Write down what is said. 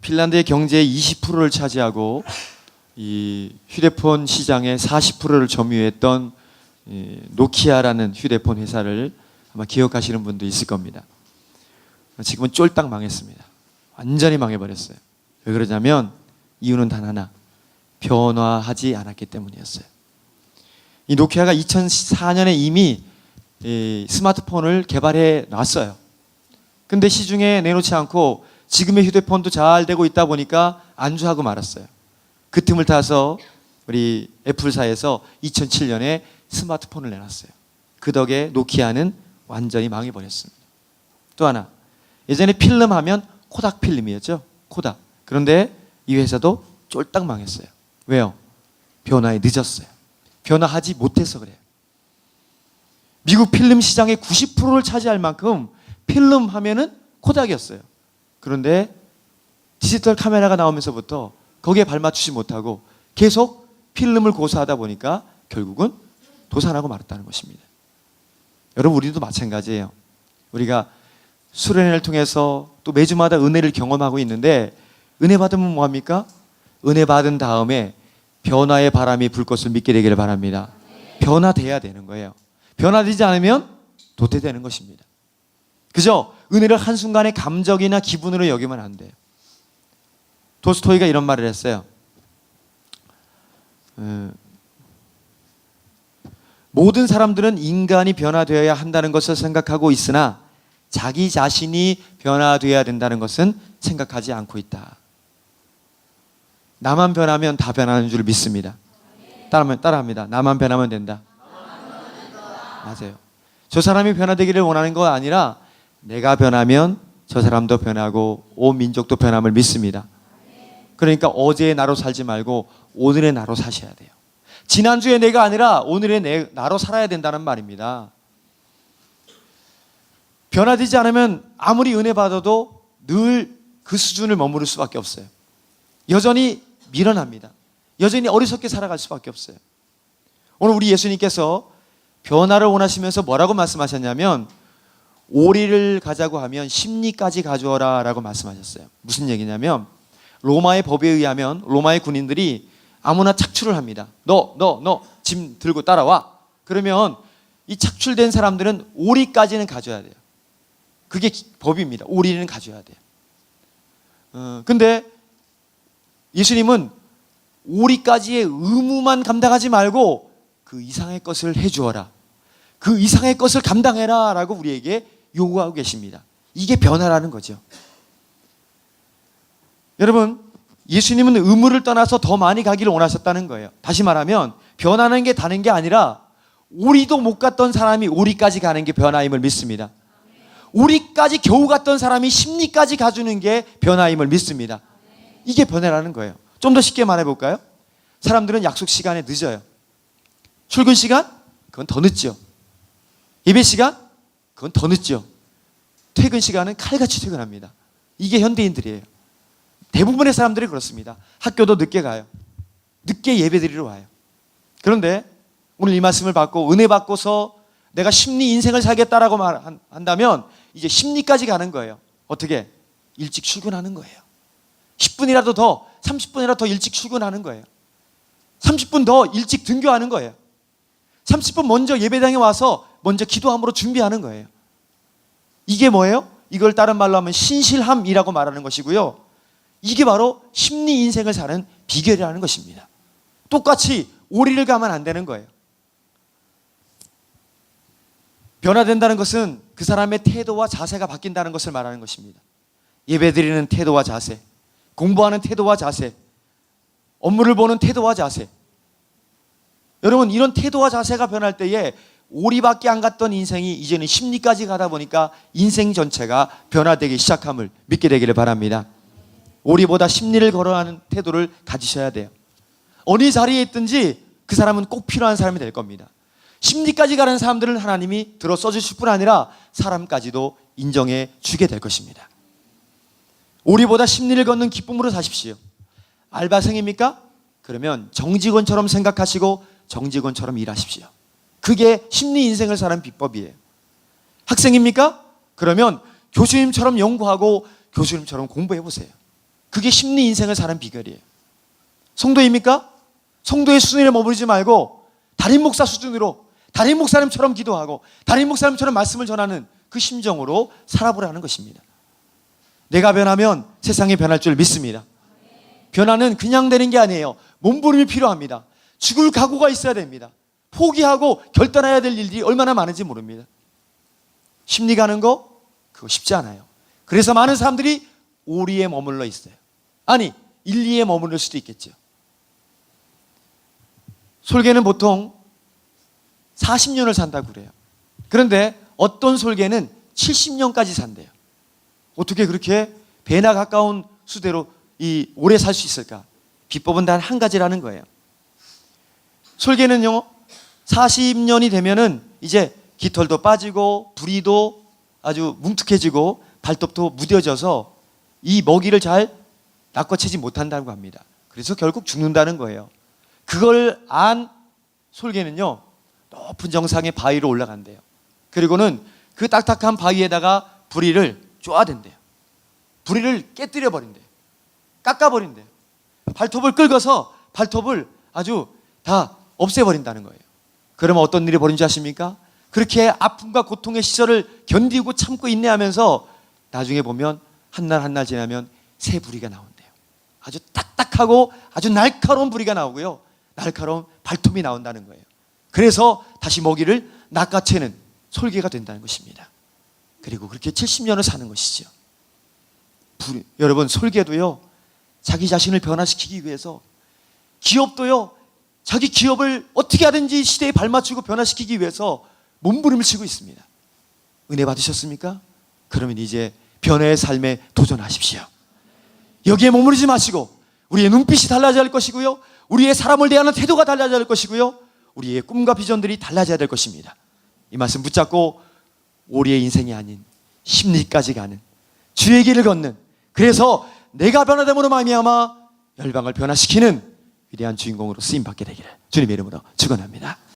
핀란드의 경제의 20%를 차지하고 이 휴대폰 시장의 40%를 점유했던 노키아라는 휴대폰 회사를 아마 기억하시는 분도 있을 겁니다. 지금은 쫄딱 망했습니다. 완전히 망해버렸어요. 왜 그러냐면 이유는 단 하나, 변화하지 않았기 때문이었어요. 이 노키아가 2004년에 이미 스마트폰을 개발해 놨어요. 근데 시중에 내놓지 않고 지금의 휴대폰도 잘 되고 있다 보니까 안주하고 말았어요. 그 틈을 타서 우리 애플사에서 2007년에 스마트폰을 내놨어요. 그 덕에 노키아는 완전히 망해버렸습니다. 또 하나, 예전에 필름 하면 코닥 필름이었죠. 코닥. 그런데 이 회사도 쫄딱 망했어요. 왜요? 변화에 늦었어요. 변화하지 못해서 그래요. 미국 필름 시장의 90%를 차지할 만큼 필름 하면은 코닥이었어요. 그런데 디지털 카메라가 나오면서부터 거기에 발맞추지 못하고 계속 필름을 고수하다 보니까 결국은 도산하고 말았다는 것입니다. 여러분, 우리도 마찬가지예요. 우리가 수련회를 통해서 또 매주마다 은혜를 경험하고 있는데, 은혜 받으면 뭐합니까? 은혜 받은 다음에 변화의 바람이 불 것을 믿게 되기를 바랍니다. 변화돼야 되는 거예요. 변화되지 않으면 도태되는 것입니다. 그죠? 은혜를 한순간의 감정이나 기분으로 여기면 안 돼요. 돌스토이가 이런 말을 했어요. 모든 사람들은 인간이 변화되어야 한다는 것을 생각하고 있으나 자기 자신이 변화되어야 된다는 것은 생각하지 않고 있다. 나만 변하면 다 변하는 줄 믿습니다. 따라합니다. 나만 변하면 된다. 맞아요. 저 사람이 변화되기를 원하는 거 아니라 내가 변하면 저 사람도 변하고 온 민족도 변함을 믿습니다. 그러니까 어제의 나로 살지 말고 오늘의 나로 사셔야 돼요. 지난주의 내가 아니라 오늘의 나로 살아야 된다는 말입니다. 변화되지 않으면 아무리 은혜 받아도 늘 그 수준을 머무를 수밖에 없어요. 여전히 미련합니다. 여전히 어리석게 살아갈 수밖에 없어요. 오늘 우리 예수님께서 변화를 원하시면서 뭐라고 말씀하셨냐면, 오리를 가자고 하면 심리까지 가져오라 라고 말씀하셨어요. 무슨 얘기냐면, 로마의 법에 의하면 로마의 군인들이 아무나 착출을 합니다. 너 짐 들고 따라와. 그러면 이 착출된 사람들은 오리까지는 가져야 돼요. 그게 법입니다. 오리는 가져야 돼요. 근데 예수님은 오리까지의 의무만 감당하지 말고 그 이상의 것을 해주어라. 그 이상의 것을 감당해라 라고 우리에게 요구하고 계십니다. 이게 변화라는 거죠. 여러분, 예수님은 의무를 떠나서 더 많이 가기를 원하셨다는 거예요. 다시 말하면 변하는 게 다른 게 아니라 오리도 못 갔던 사람이 오리까지 가는 게 변화임을 믿습니다. 오리까지 겨우 갔던 사람이 심리까지 가주는 게 변화임을 믿습니다. 이게 변화라는 거예요. 좀 더 쉽게 말해볼까요? 사람들은 약속 시간에 늦어요. 출근 시간? 그건 더 늦죠. 예배 시간? 그건 더 늦죠. 퇴근 시간은 칼같이 퇴근합니다. 이게 현대인들이에요. 대부분의 사람들이 그렇습니다. 학교도 늦게 가요. 늦게 예배드리러 와요. 그런데 오늘 이 말씀을 받고 은혜 받고서 내가 심리 인생을 살겠다라고 말한다면 이제 심리까지 가는 거예요. 어떻게? 일찍 출근하는 거예요. 10분이라도 더, 30분이라도 더 일찍 출근하는 거예요. 30분 더 일찍 등교하는 거예요. 30분 먼저 예배당에 와서 먼저 기도함으로 준비하는 거예요. 이게 뭐예요? 이걸 다른 말로 하면 신실함이라고 말하는 것이고요. 이게 바로 심리 인생을 사는 비결이라는 것입니다. 똑같이 오리를 가면 안 되는 거예요. 변화된다는 것은 그 사람의 태도와 자세가 바뀐다는 것을 말하는 것입니다. 예배드리는 태도와 자세, 공부하는 태도와 자세, 업무를 보는 태도와 자세. 여러분, 이런 태도와 자세가 변할 때에 오리밖에 안 갔던 인생이 이제는 심리까지 가다 보니까 인생 전체가 변화되기 시작함을 믿게 되기를 바랍니다. 오리보다 심리를 걸어가는 태도를 가지셔야 돼요. 어느 자리에 있든지 그 사람은 꼭 필요한 사람이 될 겁니다. 심리까지 가는 사람들은 하나님이 들어 써주실 뿐 아니라 사람까지도 인정해 주게 될 것입니다. 오리보다 심리를 걷는 기쁨으로 사십시오. 알바생입니까? 그러면 정직원처럼 생각하시고 정직원처럼 일하십시오. 그게 심리 인생을 사는 비법이에요. 학생입니까? 그러면 교수님처럼 연구하고 교수님처럼 공부해 보세요. 그게 심리 인생을 사는 비결이에요. 성도입니까? 성도의 수준에 머무르지 말고 담임 목사 수준으로, 담임 목사님처럼 기도하고 담임 목사님처럼 말씀을 전하는 그 심정으로 살아보라는 것입니다. 내가 변하면 세상이 변할 줄 믿습니다. 변화는 그냥 되는 게 아니에요. 몸부림이 필요합니다. 죽을 각오가 있어야 됩니다. 포기하고 결단해야 될 일들이 얼마나 많은지 모릅니다. 심리 가는 거 그거 쉽지 않아요. 그래서 많은 사람들이 오리에 머물러 있어요. 아니, 일리에 머무를 수도 있겠죠. 솔개는 보통 40년을 산다고 그래요. 그런데 어떤 솔개는 70년까지 산대요. 어떻게 그렇게 배나 가까운 수대로 오래 살 수 있을까? 비법은 단 한 가지라는 거예요. 솔개는요, 40년이 되면은 이제 깃털도 빠지고 부리도 아주 뭉툭해지고 발톱도 무뎌져서 이 먹이를 잘 낚아채지 못한다고 합니다. 그래서 결국 죽는다는 거예요. 그걸 안 솔개는요, 높은 정상의 바위로 올라간대요. 그리고는 그 딱딱한 바위에다가 부리를 쪼아댄대요. 부리를 깨뜨려 버린대요. 깎아버린대요. 발톱을 긁어서 발톱을 아주 다 없애버린다는 거예요. 그러면 어떤 일이 벌어진지 아십니까? 그렇게 아픔과 고통의 시절을 견디고 참고 인내하면서 나중에 보면 한 날 한 날 지나면 새 부리가 나온대요. 아주 딱딱하고 아주 날카로운 부리가 나오고요, 날카로운 발톱이 나온다는 거예요. 그래서 다시 먹이를 낚아채는 솔개가 된다는 것입니다. 그리고 그렇게 70년을 사는 것이죠. 여러분, 솔개도요, 자기 자신을 변화시키기 위해서, 기업도요, 자기 기업을 어떻게 하든지 시대에 발맞추고 변화시키기 위해서 몸부림을 치고 있습니다. 은혜 받으셨습니까? 그러면 이제 변화의 삶에 도전하십시오. 여기에 머무르지 마시고 우리의 눈빛이 달라져야 할 것이고요, 우리의 사람을 대하는 태도가 달라져야 할 것이고요, 우리의 꿈과 비전들이 달라져야 될 것입니다. 이 말씀 붙잡고 우리의 인생이 아닌 심리까지 가는 주의 길을 걷는, 그래서 내가 변화됨으로 말미암아 열방을 변화시키는 위대한 주인공으로 쓰임받게 되기를 주님의 이름으로 축원합니다.